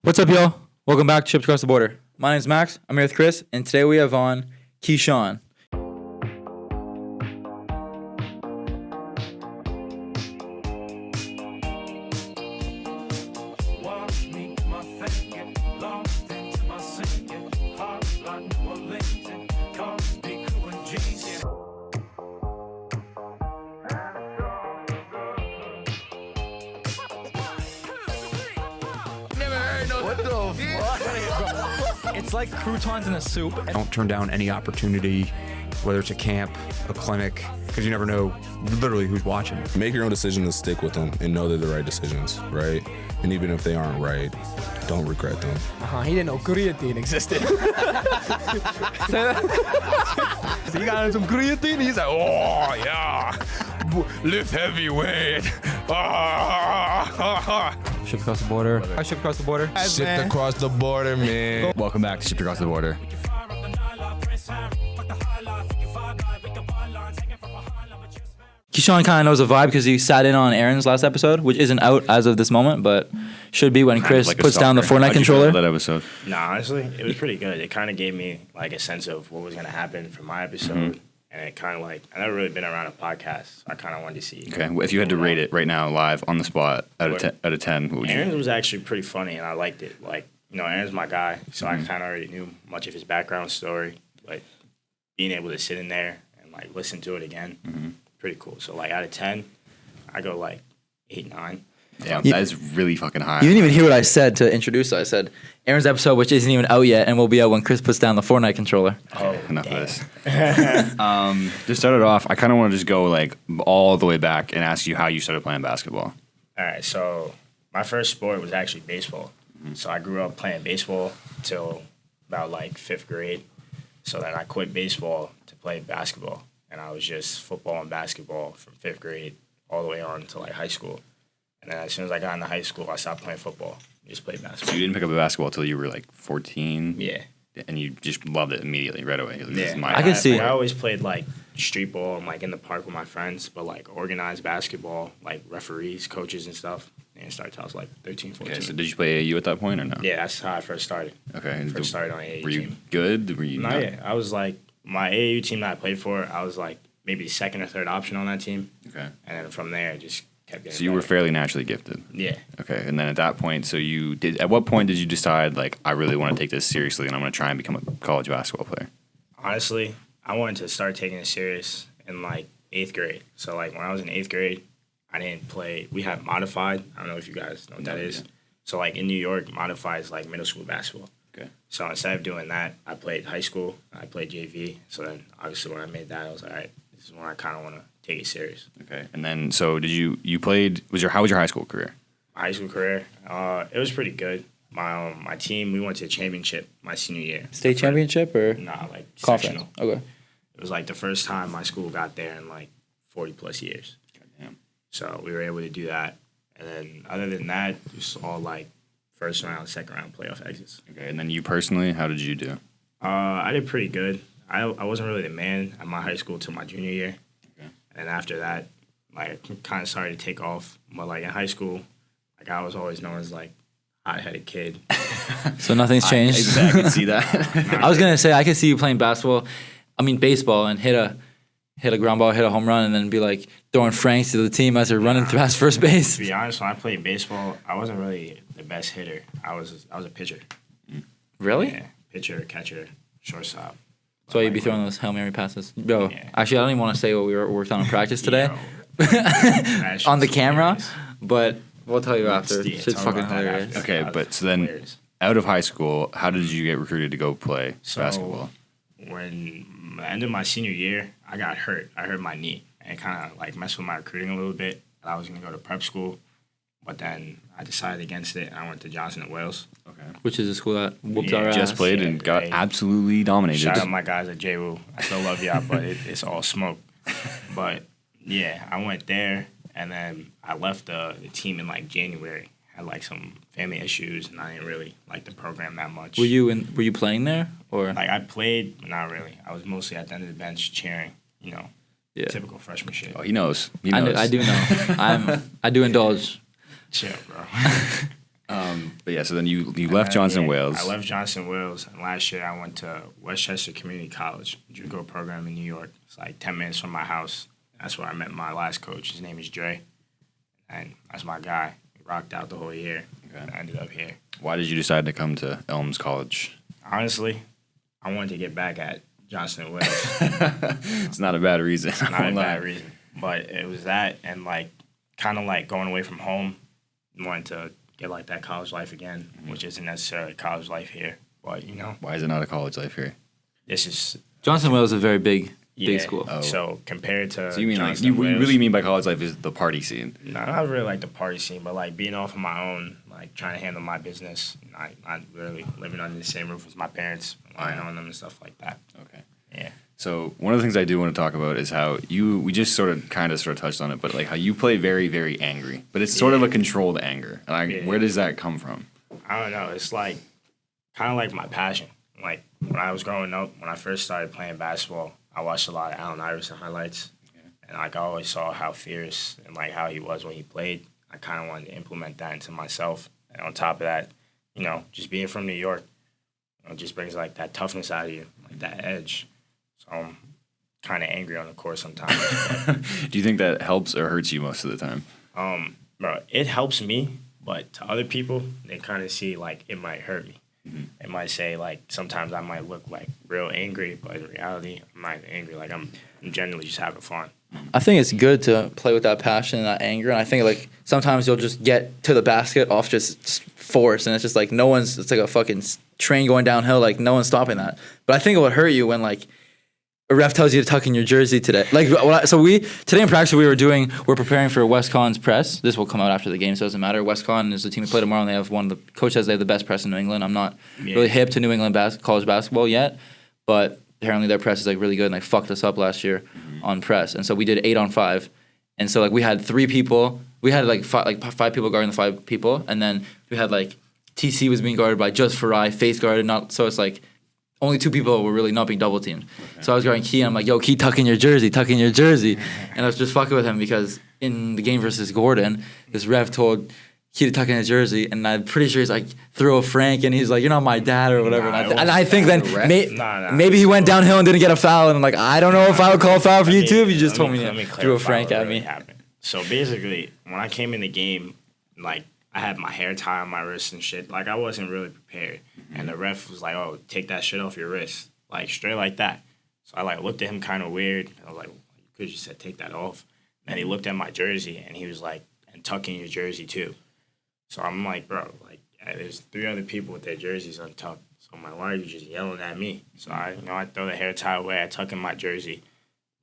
What's up, y'all? Welcome back to Ships Across the Border. My name's Max. I'm here with Chris, and today we have on Kishaun. It's like croutons in a soup. Don't turn down any opportunity, whether it's a camp, a clinic, because you never know literally who's watching. Make your own decision to stick with them and know they're the right decisions, right? And even if they aren't right, don't regret them. He didn't know creatine existed. So you got some creatine? He's like, oh, yeah, lift heavyweight. Ships Across the Border. I ship across the border. Shipped across the border, man. Welcome back to Shipped Across the Border. Kishaun kind of knows the vibe because he sat in on Aaron's last episode, which isn't out as of this moment, but should be when Chris puts down the Fortnite controller. That episode. Nah, honestly, it was pretty good. It kind of gave me like a sense of what was gonna happen for my episode, and it kind of like I never really been around a podcast. So I kind of wanted to see. Okay, well, if you had to rate it right now, live on the spot, out of 10, what would you? Aaron's was actually pretty funny, and I liked it. Like Aaron's my guy, so I kind of already knew much of his background story. Like being able to sit in there and like listen to it again, pretty cool. So like out of 10, I go like 8, 9. Yeah, that is really fucking high. You didn't even hear what I said to introduce it. I said Aaron's episode, which isn't even out yet, and will be out when Chris puts down the Fortnite controller. Oh, Enough of this. To start it off, I kind of want to just go like all the way back and ask you how you started playing basketball. All right, so my first sport was actually baseball. So I grew up playing baseball till about like 5th grade. So then I quit baseball to play basketball. And I was just football and basketball from 5th grade all the way on to like high school. And then as soon as I got into high school, I stopped playing football. Just played basketball. You didn't pick up a basketball until you were like 14? Yeah. And you just loved it immediately, right away. Yeah. I can see. I always played like street ball and like in the park with my friends, but like organized basketball, like referees, coaches and stuff. And started till I was like 13, 14. Okay, so did you play AAU at that point or no? Yeah, that's how I first started. Okay. First started on AAU Were you team. good? Were you Not yet. I was like, my AAU team that I played for, I was like maybe the second or third option on that team. Okay. And then from there, it just kept getting So you were better. fairly naturally gifted. Yeah. Okay, and then at that point, at what point did you decide, like, I really want to take this seriously and I'm going to try and become a college basketball player? Honestly, I wanted to start taking it serious in like 8th grade. So like when I was in 8th grade, I didn't play. We had modified. I don't know if you guys know what that is. So like in New York, modified is like middle school basketball. Okay. So instead of doing that, I played high school. I played JV. So then obviously when I made that, I was like, all right, this is when I kind of want to take it serious. Okay, and then so did you played? How was your high school career? My high school career, it was pretty good. My team, we went to the championship my senior year. State championship or Nah, like conference? sectional. Okay. It was like the first time my school got there in like 40 plus years. Damn. So we were able to do that. And then other than that, just all like first round, second round playoff exits. Okay, and then you personally, how did you do? I did pretty good. I wasn't really the man at my high school till my junior year. Okay. And after that, like I kind of started to take off. But like in high school, like I was always known as like hot-headed kid. So nothing's changed. I can see that. I was going to say, I could see you playing baseball, and hit a ground ball, hit a home run, and then be like throwing franks to the team as they're running past first base. To be honest, when I played baseball, I wasn't really the best hitter. I was a pitcher. Really? Yeah, pitcher, catcher, shortstop. That's why you'd be throwing those Hail Mary passes. Yo, Yeah. actually, I don't even want to say what we worked on in practice today That on the shit's camera, hilarious. but we'll tell you after. Yeah, Shit's tell me fucking about that hilarious. after. Okay, That but was so then hilarious. out of high school, how did you get recruited to go play basketball? When the end of my senior year, I got hurt. I hurt my knee, and it kind of like messed with my recruiting a little bit. I was gonna go to prep school, but then I decided against it. And I went to Johnson at Wales. Okay. Which is a school that whooped Yeah, our ass. Just played and got absolutely dominated. Shout out my guys at JWU. I still love y'all, but it's all smoke. But yeah, I went there, and then I left the team in like January. Had like some family issues, and I didn't really like the program that much. Were you playing there or? Like I played, but not really. I was mostly at the end of the bench cheering. Yeah. Typical freshman shit. Oh, he knows. He I knows. do know. I do indulge. Chill, bro. But yeah, so then you left Johnson Wales. I left Johnson Wales, and last year I went to Westchester Community College, JUCO program in New York. It's like 10 minutes from my house. That's where I met my last coach. His name is Dre, and that's my guy. We rocked out the whole year. Okay. I ended up here. Why did you decide to come to Elms College? Honestly, I wanted to get back at Johnson Wales. It's not a bad reason. Not a bad reason, but it was that, and like kind of like going away from home, wanting to get like that college life again, which isn't necessarily college life here. But you know, why is it not a college life here? This is Johnson Wales is a very big yeah. school. Oh. So compared to so you mean Johnson like you Wales, really mean by college life is the party scene? No, not really like the party scene, but like being off on my own, like trying to handle my business, not really living under the same roof as my parents, relying on them and stuff like that. Okay. Yeah. So one of the things I do want to talk about is how we just sort of touched on it, but like how you play very, very angry, but it's sort of a controlled anger. And where does that come from? I don't know. It's like kind of like my passion. Like when I was growing up, when I first started playing basketball, I watched a lot of Allen Iverson highlights, and like I always saw how fierce and like how he was when he played. I kind of wanted to implement that into myself. And on top of that, you know, just being from New York, you know, just brings like that toughness out of you, like that edge. So I'm kind of angry on the court sometimes. Do you think that helps or hurts you most of the time? Bro, it helps me, but to other people, they kind of see like it might hurt me. Mm-hmm. They might say like sometimes I might look like real angry, but in reality, I'm not angry. Like I'm generally just having fun. I think it's good to play with that passion and that anger, and I think like sometimes you'll just get to the basket off just force, and it's just like it's like a fucking train going downhill, like no one's stopping that. But I think it would hurt you when like a ref tells you to tuck in your jersey today. Like today in practice we're preparing for WestCon's press. This will come out after the game, so it doesn't matter. WestCon is the team we play tomorrow, and they have coach says they have the best press in New England. I'm not really hip to New England college basketball yet, but apparently their press is like really good, and they fucked us up last year on press. And so we did 8-on-5, and so like we had 3 people. We had like 5 people guarding the 5 people, and then we had like TC was being guarded by just Farai, face guarded, not so it's like only 2 people were really not being double teamed. Okay. So I was guarding Key, and I'm like, yo, Key, tuck in your jersey. And I was just fucking with him because in the game versus Gordon, this ref told Key to tuck in his jersey, and I'm pretty sure he's like, throw a Frank, and he's like, you're not my dad or whatever. And I think then maybe he went downhill and didn't get a foul, and I'm like, I don't know if I would call a foul for you too if you just told me to throw a Frank at me. So basically, when I came in the game, like, I had my hair tied on my wrist and shit. Like, I wasn't really prepared. And the ref was like, oh, take that shit off your wrist. Like, straight like that. So I, like, looked at him kind of weird. I was like, well, you could have just said, take that off. And then he looked at my jersey, and he was like, and tuck in your jersey, too. So I'm like, bro, like, there's 3 other people with their jerseys untucked. So I'm like, why are you just yelling at me? So I throw the hair tie away. I tuck in my jersey.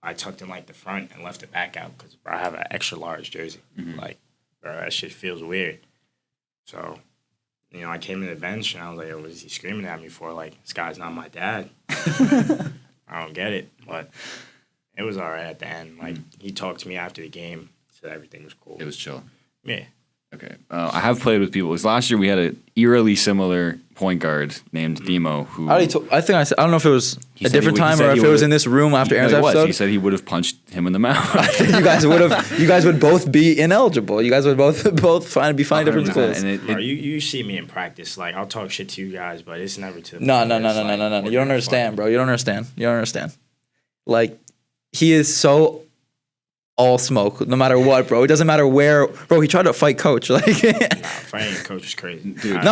I tucked in, like, the front and left the back out because, bro, I have an extra large jersey. Mm-hmm. Like, bro, that shit feels weird. So, you know, I came to the bench, and I was like, what is he screaming at me for? Like, this guy's not my dad. I don't get it. But it was all right at the end. Like, he talked to me after the game, said everything was cool. It was chill. Yeah. Okay. I have played with people. Last year we had an eerily similar point guard named Demo who I don't know if it was a different time or if it was in this room after Aaron's episode. He said he would have punched him in the mouth. You guys would both be ineligible. You guys would both be fine different schools. You see me in practice. Like, I'll talk shit to you guys, but it's never to No. You don't understand, bro. You don't understand. Like, he is so all smoke, no matter what, bro. It doesn't matter where, bro. He tried to fight coach, like. Fighting coach is crazy, dude.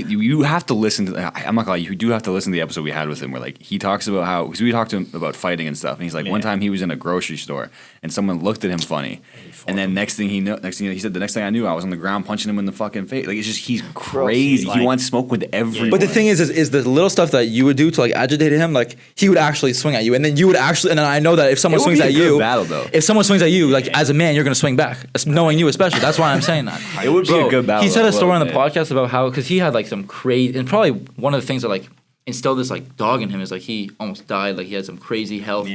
You have to listen to. I'm not gonna lie, you do have to listen to the episode we had with him, where like he talks about how because we talked to him about fighting and stuff, and he's like one time he was in a grocery store and someone looked at him funny, and then next thing he said the next thing I knew I was on the ground punching him in the fucking face. Like, it's just he's crazy. Bro, he wants smoke with everyone. But the thing is the little stuff that you would do to like agitate him, like he would actually swing at you, and then you would actually, and then I know that if someone swings at you, battle though. If someone swings at you, like as a man, you're gonna swing back, knowing you especially. That's why I'm saying that. It would be a good battle. He said a story on the podcast about how, because he had like some crazy, and probably one of the things that like instilled this like dog in him is like he almost died. Like he had some crazy health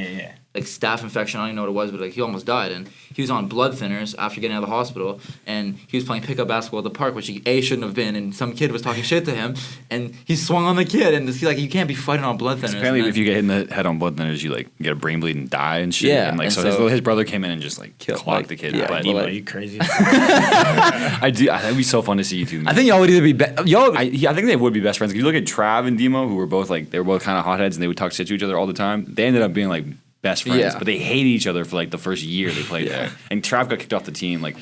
like staph infection. I don't even know what it was, but like he almost died, and he was on blood thinners after getting out of the hospital, and he was playing pickup basketball at the park, which he shouldn't have been, and some kid was talking shit to him, and he swung on the kid, and he's like, you can't be fighting on blood thinners. Apparently, if you get hit in the head on blood thinners, you like get a brain bleed and die and shit. Yeah, and like and so, so his brother came in and just like Killed, clocked like, the kid. yeah, but Demo, like- you crazy? I do. That'd be so fun to see you two. I think y'all would either be I think they would be best friends. If you look at Trav and Demo, who were both like they were both kind of hotheads and they would talk shit to each other all the time. They ended up being like best friends, Yeah. but they hated each other for like the first year they played there. And Trav got kicked off the team like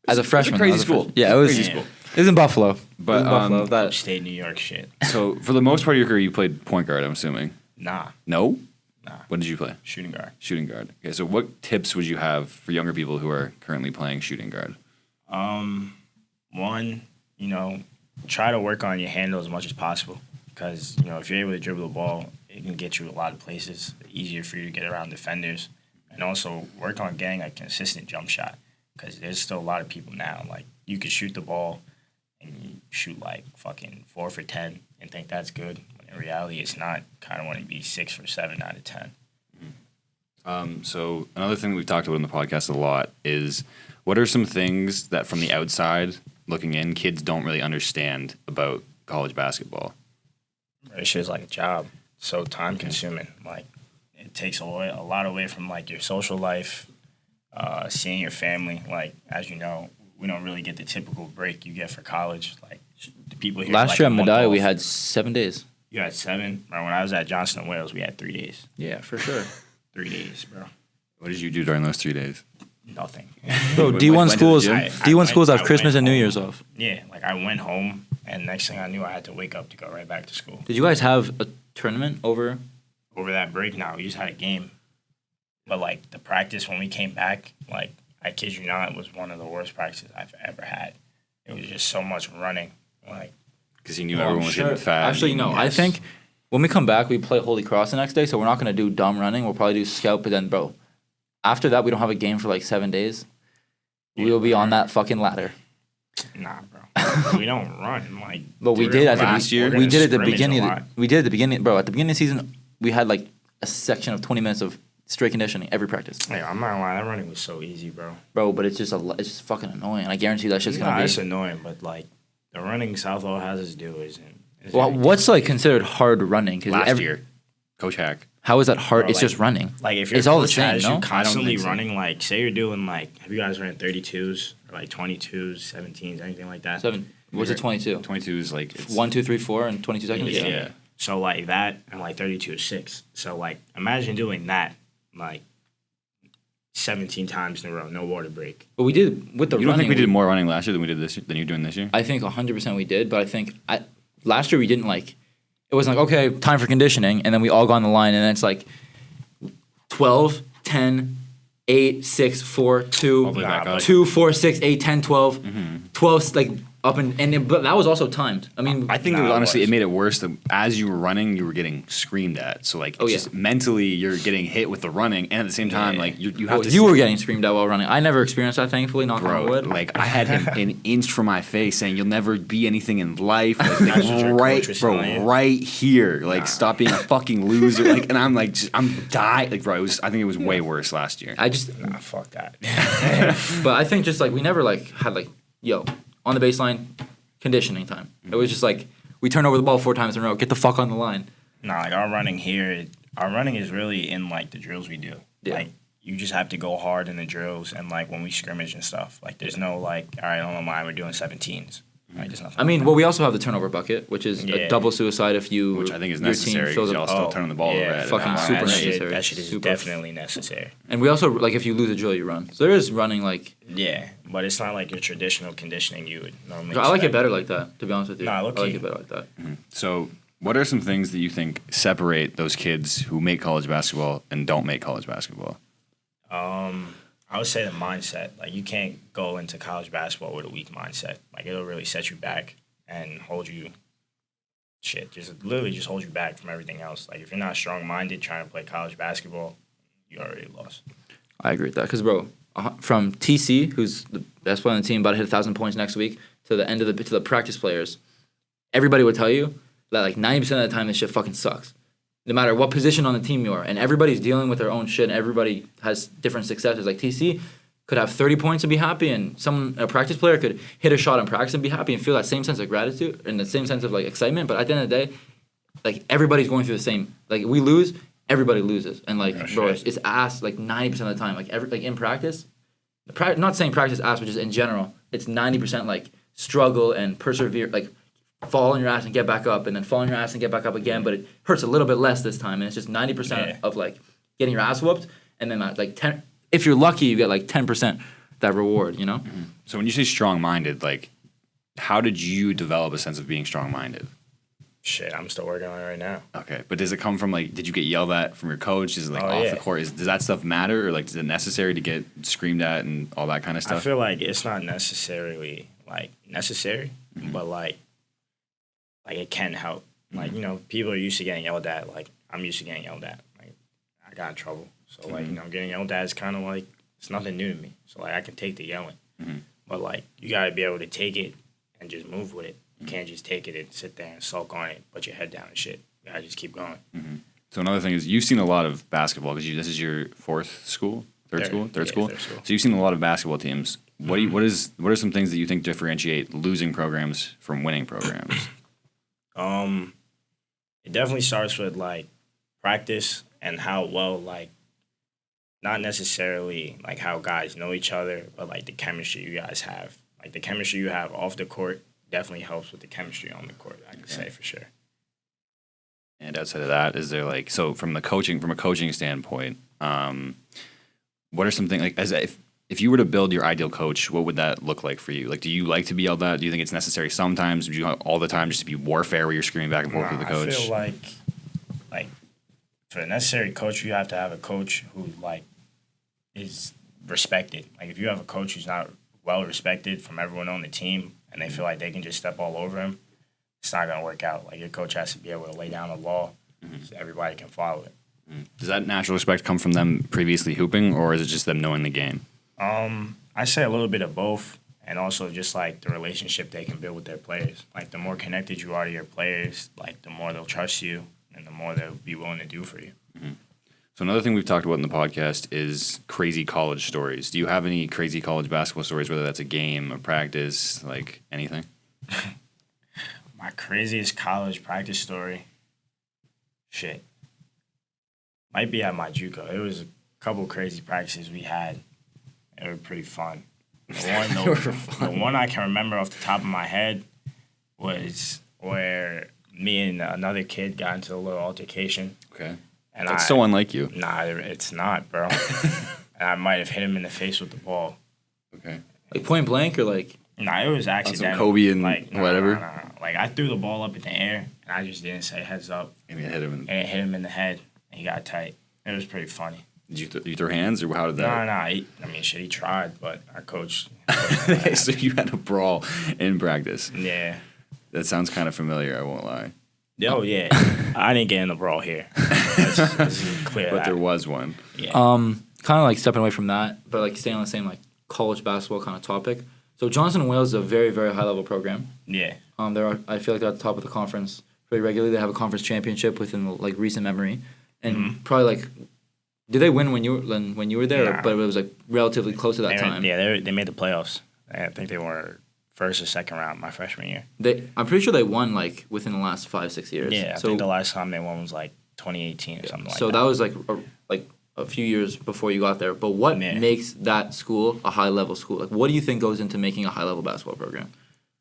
as a freshman. crazy as a school. freshman. Yeah, it was. Crazy school. It was in Buffalo. But, It was in Buffalo. um, That Upstate New York shit. So for the most part of your career, you played point guard. I'm assuming. Nah, No. nah. What did you play? Shooting guard. Shooting guard. Okay. So what tips would you have for younger people who are currently playing shooting guard? One, try to work on your handle as much as possible because if you're able to dribble the ball, it can get you a lot of places. Easier for you to get around defenders, and also work on getting a consistent jump shot because there's still a lot of people now. Like you could shoot the ball and you shoot like fucking 4 for 10 and think that's good. When in reality, it's not. Kind of want to be 6 for 7 out of 10. So another thing that we've talked about in the podcast a lot is what are some things that from the outside looking in, kids don't really understand about college basketball? This shit's like a job. So time consuming. Like it takes a lot away from like your social life, seeing your family. Like as you know, we don't really get the typical break you get for college. Like the people here. last like year a at month Medai, off. we had 7 days. You had 7. Right, when I was at Johnson and Wales, we had 3 days. Yeah, for sure. 3 days, bro. What did you do during those 3 days? Nothing. Bro, Went D1 to the schools, gym? D1 schools have I Christmas went and New home. Year's off. Yeah, like I went home, and next thing I knew, I had to wake up to go right back to school. Did you guys have a tournament over? Over that break, now we just had a game. But like the practice when we came back, like I kid you not, it was one of the worst practices I've ever had. It was just so much running. Like Because he knew everyone was getting fat. Actually, no. I think when we come back, we play Holy Cross the next day, so we're not going to do dumb running. We'll probably do scout, but then, bro, after that, we don't have a game for like 7 days. We will be on that fucking ladder. nah, bro. We don't run. Like But we we're did gonna- at the last year? We did at the scrimmage a beginning. lot. We did at the beginning, bro. At the beginning of the season, we had like a section of 20 minutes of straight conditioning every practice, Hey, I'm not gonna lie, that running was so easy, bro. bro. But it's just it's just fucking annoying. I guarantee that shit's Nah, gonna it's be. annoying, but like the running Southall has us do isn't. Well, what's like considered hard running? 'Cause last year, Coach Hack. How is that hard? Bro, it's like- just running. Like if your It's all the coach same, has no? I you don't constantly think so. running, like say you're doing like, have you guys ran 32s or like 22s, 17s, anything like that? What's it? 22. 22 is like it's, 1, 2, 3, 4, and 22 seconds. Yeah. So like that and like 32 is 6. So like imagine doing that like 17 times in a row, no water break. But we did with the You don't running. think we did more running last year than we did this year, than you're doing this year? I think 100% we did, but I think last year we didn't like. It wasn't like okay, time for conditioning, and then we all go on the line, and then it's like 12, 10, 8, 6, 4, 2, All the way back up. 2, 4, 6, 8, 10, 12, Mm-hmm. 12, like up but that was also timed. I mean, I think Nah, it was, it honestly was. it made it worse that as you were running, you were getting screamed at. So like, Oh, it's yeah. just mentally you're getting hit with the running, and at the same time, Yeah. like you have to. you were getting screamed at while running. I never experienced that, thankfully, knock on Bro, wood. like I had him an inch from my face saying, "You'll never be anything in life." Like, That's what your right, coach was bro, telling you? right here. Like, stop being a fucking loser. Like, and I'm like, I'm dying. Like, bro, it was. I think it was way worse last year. I just, Nah, fuck that. but I think just like we never like had like, yo, on the baseline, conditioning time. It was just like we turn over the ball 4 times in a row. Get the fuck on the line. Nah, like our running here, our running is really in like the drills we do. Yeah. Like you just have to go hard in the drills and like when we scrimmage and stuff. Like there's no like, all right, on the line we're doing 17s. Like there's nothing. I mean, well, we also have the turnover bucket, which is a Yeah. double suicide if you Which I think is your necessary team fills because up. y'all still turning the ball over. at it. fucking nah, super that shit- necessary. That shit is Super. definitely necessary. And we also like if you lose a drill, you run. So there is running like. Yeah, but it's not like your traditional conditioning you would normally. I like it expect. better like that. To be honest with you, Nah, I low-key. like it better like that. So, what are some things that you think separate those kids who make college basketball and don't make college basketball? I would say the mindset. Like you can't go into college basketball with a weak mindset. Like it'll really set you back and hold you. Shit, just literally just hold you back from everything else. Like if you're not strong minded trying to play college basketball, you already lost. I agree with that because bro, from TC, who's the best player on the team, about to hit 1,000 points next week, to the end of the practice players, everybody would tell you that like 90% of the time this shit fucking sucks. no matter what position on the team you are, and everybody's dealing with their own shit, and everybody has different successes. Like TC could have 30 points and be happy, and a practice player could hit a shot in practice and be happy and feel that same sense of gratitude and the same sense of like excitement. But at the end of the day, like everybody's going through the same. Like we lose, everybody loses, and like bro, it's ass like 90% of the time. Like in practice, not saying practice ass, but just in general, it's 90% like struggle and persevere, like fall on your ass and get back up, and then fall on your ass and get back up again. But it hurts a little bit less this time, and it's just 90% of like getting your ass whooped, and then like 10. If you're lucky, you get like 10% that reward, you know? Mm-hmm. So when you say strong-minded, like, how did you develop a sense of being strong-minded? Shit, I'm still working on it right now. Okay, but does it come from, like, did you get yelled at from your coach? Is it, like, off the court? Does that stuff matter? Or, like, is it necessary to get screamed at and all that kind of stuff? I feel like it's not necessarily, like, necessary, but, like, it can help. Like, you know, people are used to getting yelled at. Like, I'm used to getting yelled at. Like, I got in trouble. So, like, you know, getting yelled at is kind of like, it's nothing new to me. So, like, I can take the yelling. But, like, you got to be able to take it and just move with it. You can't just take it and sit there and sulk on it, put your head down and shit. You got to just keep going. So, another thing is you've seen a lot of basketball because this is your third school? Third school? So, you've seen a lot of basketball teams. What are some things that you think differentiate losing programs from winning programs? It definitely starts with, like, practice and how well, like, not necessarily like how guys know each other, but like the chemistry you guys have. Like the chemistry you have off the court definitely helps with the chemistry on the court, I can say for sure. And outside of that, is there like, so from a coaching standpoint, what are some things like if you were to build your ideal coach, what would that look like for you? Like, do you like to be yelled at? Do you think it's necessary sometimes? Do you all the time just to be warfare where you're screaming back and forth with the coach? I feel like for a necessary coach, you have to have a coach who like is respected. Like if you have a coach who's not well respected from everyone on the team and they feel like they can just step all over him, it's not gonna work out. Like your coach has to be able to lay down a law so everybody can follow it. Does that natural respect come from them previously hooping, or is it just them knowing the game? I say a little bit of both, and also just like the relationship they can build with their players. Like the more connected you are to your players, like the more they'll trust you and the more they'll be willing to do for you. So another thing we've talked about in the podcast is crazy college stories. Do you have any crazy college basketball stories, whether that's a game, a practice, like anything? My craziest college practice story, shit, might be at my JUCO. It was a couple crazy practices we had. They were pretty fun. The one I can remember off the top of my head was where me and another kid got into a little altercation. Okay. And that's so unlike you. Nah, it's not, bro. And I might have hit him in the face with the ball. Okay. Like point blank or like? Nah, it was accidental. Some Kobe and like, whatever? Nah. Like, I threw the ball up in the air, and I just didn't say heads up. And it hit him. And it hit him in the head, and he got tight. It was pretty funny. Did you throw hands, or how did that? Nah. I mean, shit, he tried, but our coach. So you had a brawl in practice. Yeah. That sounds kind of familiar, I won't lie. Oh, yeah. I didn't get in the brawl here. Let's clear But that. there was one. Yeah. Kind of like stepping away from that, but like staying on the same like college basketball kind of topic. So Johnson and Wales is a very, very high level program. Yeah. I feel like they're at the top of the conference pretty regularly. They have a conference championship within like recent memory, and probably like, did they win when you were there? Nah. But it was like relatively close to that time. Yeah, they made the playoffs. I think they were first or second round my freshman year. I'm pretty sure they won like within the last 5-6 years. Yeah, I think the last time they won was like 2018 or something like that. So that was like a few years before you got there. But what makes that school a high level school? Like, what do you think goes into making a high level basketball program?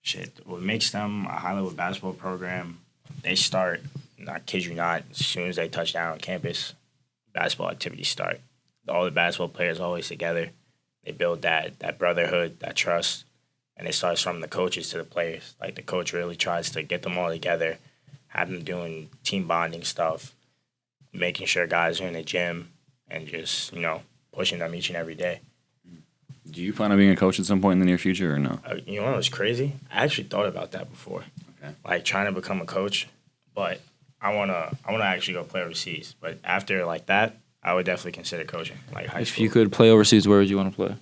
Shit, what makes them a high level basketball program? They start, I kid you not, as soon as they touch down on campus, basketball activities start. All the basketball players always together. They build that brotherhood, that trust. And it starts from the coaches to the players. Like, the coach really tries to get them all together, have them doing team bonding stuff, making sure guys are in the gym, and just, pushing them each and every day. Do you plan on being a coach at some point in the near future or no? You know what was crazy? I actually thought about that before. Okay. Like, trying to become a coach. But I wanna actually go play overseas. But after, like, that, I would definitely consider coaching, like high If school. you could play overseas, where would you want to play?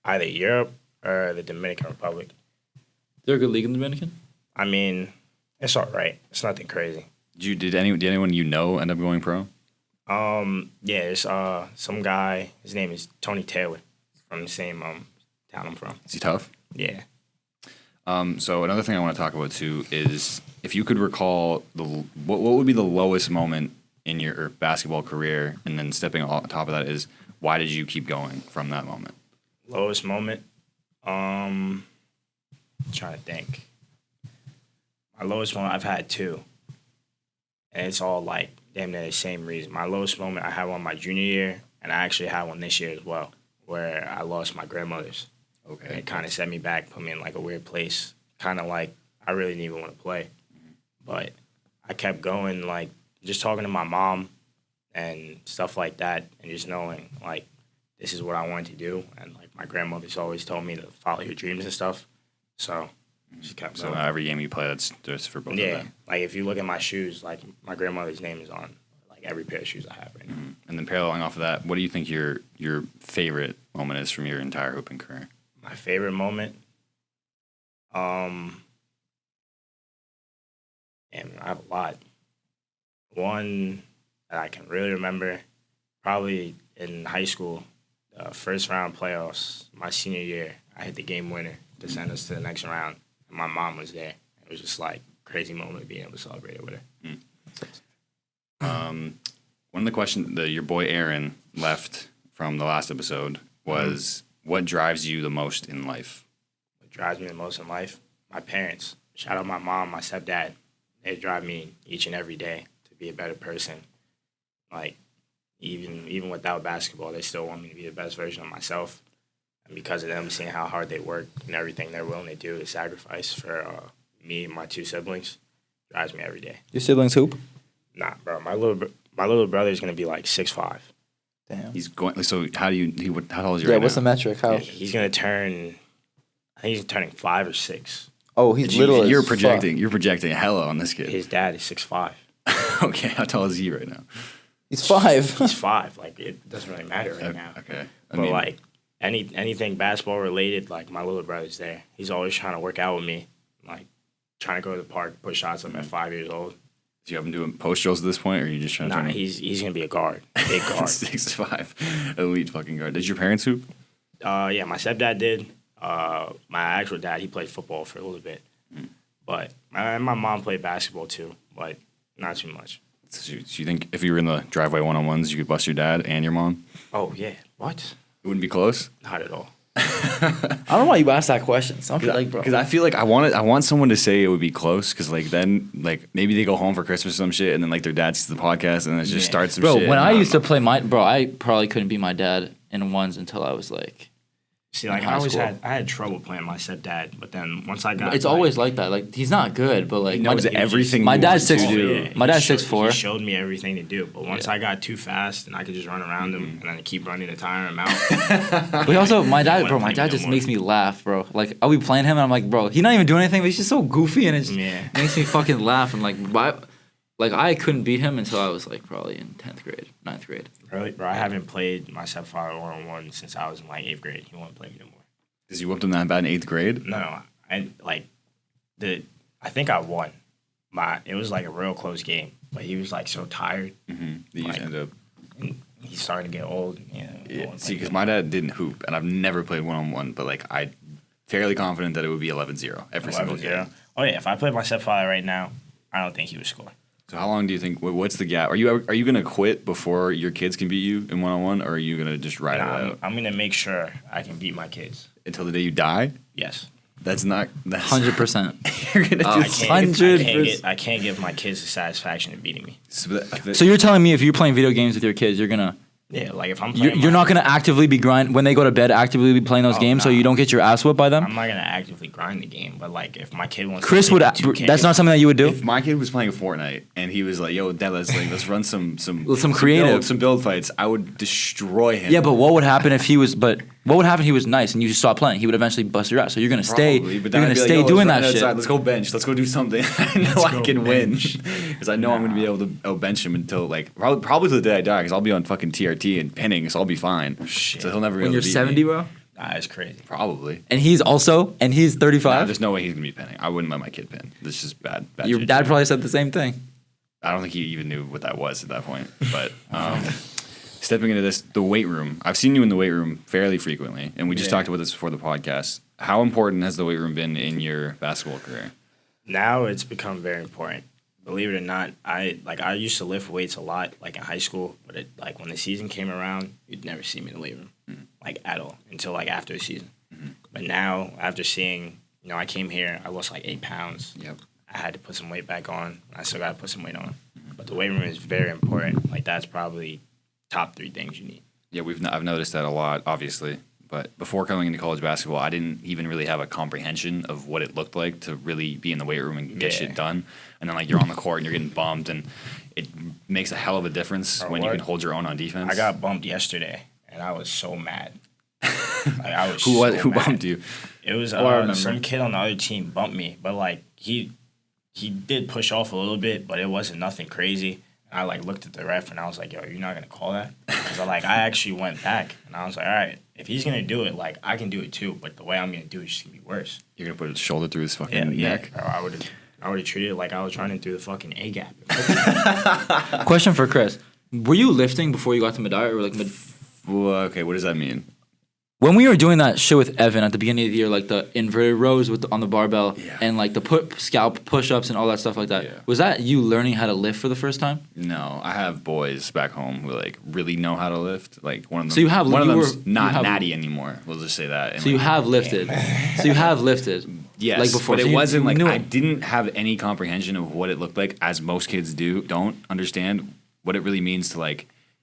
Either Europe or the Dominican Republic. Is there a good league in the Dominican? I mean, it's all right. It's nothing crazy. Did anyone you know end up going pro? Yeah, it's some guy. His name is Tony Taylor from the same town I'm from. Is he tough? Yeah. So another thing I want to talk about too is if you could recall what would be the lowest moment in your basketball career, and then stepping on top of that is why did you keep going from that moment? Lowest moment. Trying to think. My lowest moment, I've had two, and it's all like damn near the same reason. My lowest moment, I had one my junior year, and I actually had one this year as well, where I lost my grandmother's. Okay. And it kind of set me back, put me in like a weird place. Kind of like I really didn't even want to play, but I kept going, like just talking to my mom and stuff like that, and just knowing like this is what I wanted to do, and like my grandmother's always told me to follow your dreams and stuff. So just kept So going. every game you play, that's just for both of Yeah, them. like if you look at my shoes, like my grandmother's name is on like every pair of shoes I have right now. And then paralleling off of that, what do you think your favorite moment is from your entire hooping career? My favorite moment, and I have a lot. One that I can really remember, probably in high school, first round playoffs, my senior year, I hit the game winner to send us to the next round, and my mom was there. It was just like crazy moment being able to celebrate it with her. One of the questions that your boy Aaron left from the last episode was, what drives you the most in life? What drives me the most in life? My parents. Shout out my mom, my stepdad. They drive me each and every day to be a better person. Like, even without basketball, they still want me to be the best version of myself. And because of them, seeing how hard they work and everything they're willing to do to sacrifice for me and my two siblings, drives me every day. Your siblings hoop? Nah, bro. My little brother is gonna be like 6'5". Damn. He's going. So how tall is he Yeah, right what's now? the metric? How? He's gonna turn. I think he's turning 5 or 6. Oh, he's little. You're as projecting. fuck. You're projecting hella on this kid. His dad is 6'5". Okay, how tall is he right now? He's 5. He's 5. Like it doesn't really matter right now. Okay. But like anything basketball related, like my little brother's there. He's always trying to work out with me, like trying to go to the park, put shots up at 5 years old. do you have him doing post drills at this point, or are you just trying to Nah, turn him he's gonna be a guard, big guard. 6'5", elite fucking guard? Did your parents hoop? Yeah, my stepdad did. My actual dad, he played football for a little bit, but my mom played basketball too, but not too much. So you think if you were in the driveway one-on-ones, you could bust your dad and your mom? Oh yeah, what? It wouldn't be close? Not at all. I don't know why you asked that question. Some people like, bro. Because I feel like I want someone to say it would be close, because like then like maybe they go home for Christmas or some shit, and then like their dad sees the podcast and then it just starts some Bro, shit. when I and used to play I probably couldn't be my dad in ones until I was like. See, like In I high always school. I had trouble playing my stepdad, but then once I got, It's always like that. Like he's not good, but like He knows my, everything. my you dad's want to 6'2". do. My dad's He 6'4". showed me everything to do, but once I got too fast and I could just run around him and then keep running to tire him out. But he also, my dad, wanna bro, play my me dad no just more. makes me laugh, bro. Like I'll be playing him and I'm like, bro, he's not even doing anything, but he's just so goofy and it just Yeah. makes me fucking laugh. And like I couldn't beat him until I was like probably in 10th grade, 9th grade. Really, bro, I haven't played my stepfather one-on-one since I was in like 8th grade. He won't play me no more. Because you whooped him that bad in 8th grade? No, I think I won. It was like a real close game, but he was like so tired. You just Like- ended up. And he's starting to get old. Yeah. See, because my dad didn't hoop, and I've never played one-on-one, but like I'm fairly confident that it would be 11-0 every single game. Oh yeah, if I played my stepfather right now, I don't think he would score. So how long do you think? What's the gap? Are you gonna quit before your kids can beat you in one-on-one, or are you gonna just ride it out I'm gonna make sure I can beat my kids. until the day you die? Yes. That's 100%. You're gonna I do can't, 100%. I can't give my kids the satisfaction of beating me. So you're telling me if you're playing video games with your kids, you're gonna Yeah, like if I'm playing, you're not gonna actively be when they go to bed, actively be playing those games, so nah. you don't get your ass whooped by them. I'm not gonna actively grind the game, but like if my kid wants, Chris to would. play 2K, That's not something that you would do. If my kid was playing Fortnite and he was like, "Yo, Dad, let's run some creative. some build fights," I would destroy him. Yeah, but what would happen if he was? What would happen if he was nice and you just stopped playing? He would eventually bust your ass. So you're gonna stay. Probably, You're but then I'd gonna be like, stay "Yo, doing let's that run shit. outside. Let's go bench. Let's go do something." I know I go can bench. win because I know I'm gonna be able to out-bench him until like probably to the day I die, because I'll be on fucking TRT and pinning, so I'll be fine. Shit. So he'll never be When able you're to beat 70, me. bro, That's crazy. Probably. and he's 35. There's no way he's gonna be pinning. I wouldn't let my kid pin. This is bad. Your jiu-jitsu. dad probably said the same thing. I don't think he even knew what that was at that point. But stepping into the weight room, I've seen you in the weight room fairly frequently, and we just talked about this before the podcast. How important has the weight room been in your basketball career? Now it's become very important. Believe it or not, I used to lift weights a lot, like in high school, but when the season came around, you'd never see me in the weight room, like at all, until like after the season. But now, after seeing, I came here, I lost like 8 pounds. Yep. I had to put some weight back on. I still got to put some weight on. But the weight room is very important. Like, that's probably top 3 things you need. Yeah, I've noticed that a lot, obviously. But before coming into college basketball, I didn't even really have a comprehension of what it looked like to really be in the weight room and get shit done. And then, you're on the court and you're getting bumped, and it makes a hell of a difference when you can hold your own on defense. I got bumped yesterday, and I was so mad. I was Who mad. bumped you? It was some kid on the other team bumped me, but he did push off a little bit, but it wasn't nothing crazy. And I looked at the ref and I was like, "Yo, you're not gonna call that?" Because I actually went back and I was like, "All right, if he's gonna do it, I can do it too, but the way I'm gonna do it is just gonna be worse." You're gonna put his shoulder through his fucking neck. Bro, I would have treated it like I was running through the fucking A gap. Question for Chris: were you lifting before you got to Medaya, or Well, okay, what does that mean? when we were doing that shit with Evan at the beginning of the year, the inverted rows on the barbell, and the scalp push-ups and all that stuff like that? Yeah. Was that you learning how to lift for the first time? No, I have boys back home who really know how to lift. One of them. So you have- one of you them's were- not you have- natty anymore. We'll just say that. And So you have lifted. So you have lifted. yes, before. but So it you wasn't knew I it. didn't have any comprehension of what it looked like, as most kids don't understand what it really means to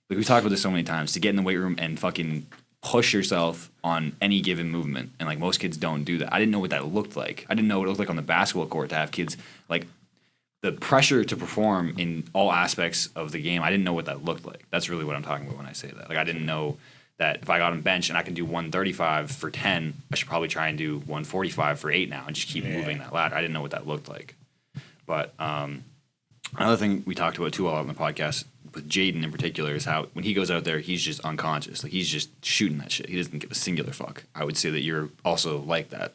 we talked about this so many times, to get in the weight room and fucking push yourself on any given movement. And most kids don't do that. I didn't know what that looked like. I didn't know what it looked like on the basketball court to have kids the pressure to perform in all aspects of the game. I didn't know what that looked like. That's really what I'm talking about when I say that. I didn't know that if I got on bench and I can do 135 for 10, I should probably try and do 145 for 8 now and just keep moving that ladder. I didn't know what that looked like. But another thing we talked about too a lot on the podcast with Jaden in particular is how when he goes out there, he's just unconscious. He's just shooting that shit. He doesn't give a singular fuck. I would say that you're also like that.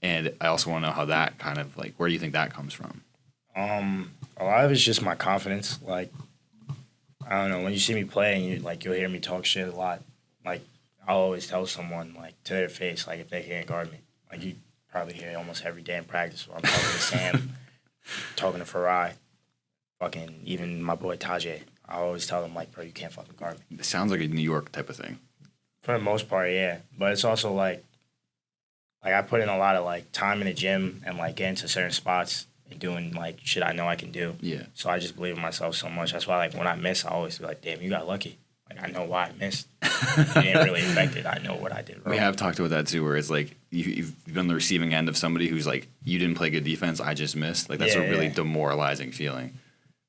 And I also want to know how that kind of where do you think that comes from? A lot of it's just my confidence. I don't know, when you see me play and you'll hear me talk shit a lot. I'll always tell someone to their face if they can't guard me. You probably hear it almost every day in practice where I'm talking to Sam, talking to Farai, fucking even my boy Tajay. I always tell them bro, you can't fucking guard me. It sounds like a New York type of thing. For the most part, yeah. But it's also I put in a lot of time in the gym and getting to certain spots and doing shit I know I can do. Yeah. So I just believe in myself so much. That's why when I miss, I always be damn, you got lucky. I know why I missed. It didn't really affect it. I know what I did wrong. We have talked about that too, where it's you've been on the receiving end of somebody who's you didn't play good defense, I just missed. That's a really demoralizing feeling.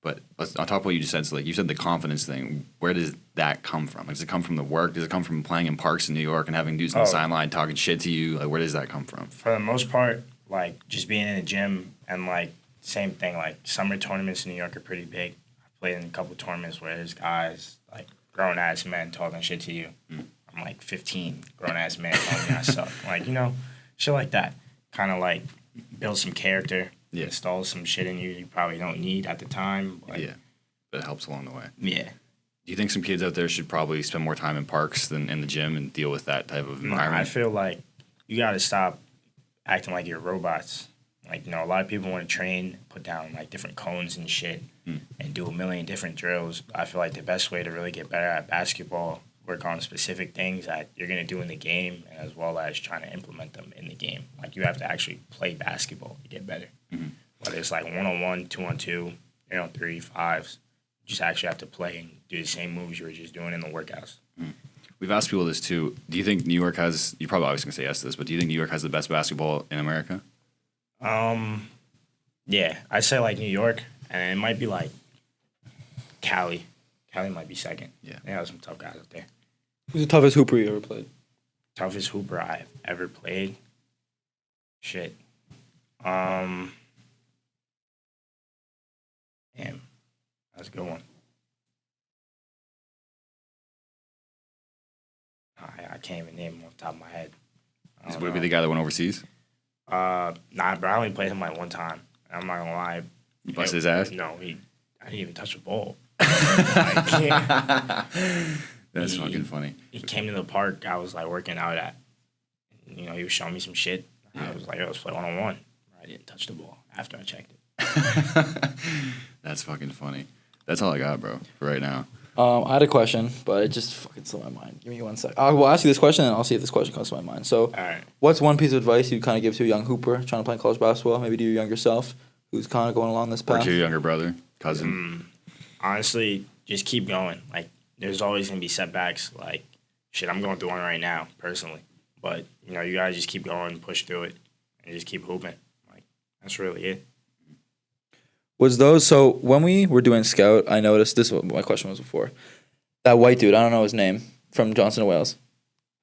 But on top of what you just said, so you said the confidence thing, where does that come from? Does it come from the work? Does it come from playing in parks in New York and having dudes on the sideline talking shit to you? Where does that come from? For the most part, just being in the gym and same thing, summer tournaments in New York are pretty big. I played in a couple tournaments where there's guys, grown ass men talking shit to you. I'm 15, grown ass men telling me I suck. Shit like that. Kind of build some character. Yeah. Install some shit in you probably don't need at the time. But it helps along the way. Yeah. Do you think some kids out there should probably spend more time in parks than in the gym and deal with that type of environment? I feel you got to stop acting like you're robots. A lot of people want to train, put down different cones and shit and do a million different drills. I feel the best way to really get better at basketball, work on specific things that you're going to do in the game as well as trying to implement them in the game. You have to actually play basketball to get better. Mm-hmm. Whether it's 1-on-1, 2-on-2, 3, 5s, you just actually have to play and do the same moves you were just doing in the workouts. Mm. We've asked people this too. Do you think New York has, you're probably always going to say yes to this, but do you think New York has the best basketball in America? Yeah, I'd say New York, and it might be Cali. Cali might be second. Yeah. They have some tough guys up there. Who's the toughest hooper you ever played? Toughest hooper I've ever played? Shit. Damn. That's a good one. I can't even name him off the top of my head. Would it be the guy that went overseas? Nah, but I only played him one time. I'm not gonna lie. You busted his ass? No, I didn't even touch the ball. I can't. That's fucking funny. He came to the park. I was like working out at. He was showing me some shit. I was like, let's play 1-on-1. I didn't touch the ball after I checked it. That's fucking funny. That's all I got, bro, for right now. I had a question, but it just fucking slipped my mind. Give me 1 sec. I will ask you this question, and I'll see if this question comes to my mind. So, All right. what's one piece of advice you kind of give to a young hooper trying to play college basketball, maybe to your younger self, who's kind of going along this Or path? to your younger brother, cousin. Honestly, just keep going. Like, there's always going to be setbacks. Like, shit, I'm going through one right now, personally. But, you gotta just keep going, push through it, and just keep hooping. Like, that's really it. So when we were doing scout, I noticed this is what my question was before. That white dude, I don't know his name, from Johnson and Wales,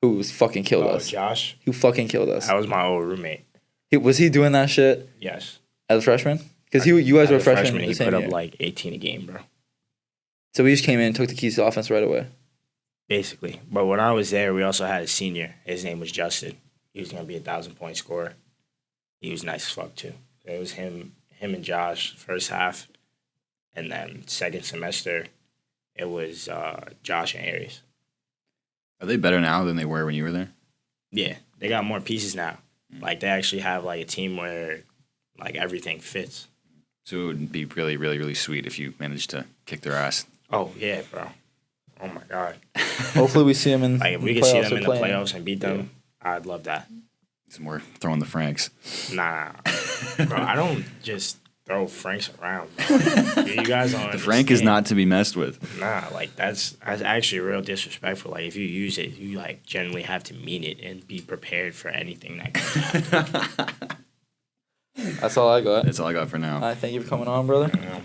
who fucking killed us. Josh? Who fucking killed us. That was my old roommate. Was he doing that shit Yes. as a freshman? Because you guys As were a freshmen freshman, the he same put up year. like 18 a game, bro. So we just came in and took the keys to offense right away. Basically. But when I was there, we also had a senior. His name was Justin. He was going to be a 1,000-point scorer. He was nice as fuck, too. It was him and Josh first half. And then second semester, it was Josh and Aries. Are they better now than they were when you were there? Yeah, they got more pieces now. Like, they actually have, like, a team where, like, everything fits. So it would be really, really, really sweet if you managed to kick their ass. Oh, yeah, bro. Oh, my God. Hopefully we see him in Like, if we could see them in the playoffs and beat them, I'd love that. Some more throwing the Franks. Nah. Bro, I don't just throw Franks around, bro. You guys don't The Frank is understand. not to be messed with. Nah, like, that's actually real disrespectful. Like, if you use it, you, like, generally have to mean it and be prepared for anything that comes after. That's all I got. That's all I got for now. Thank you for coming on, brother. You know?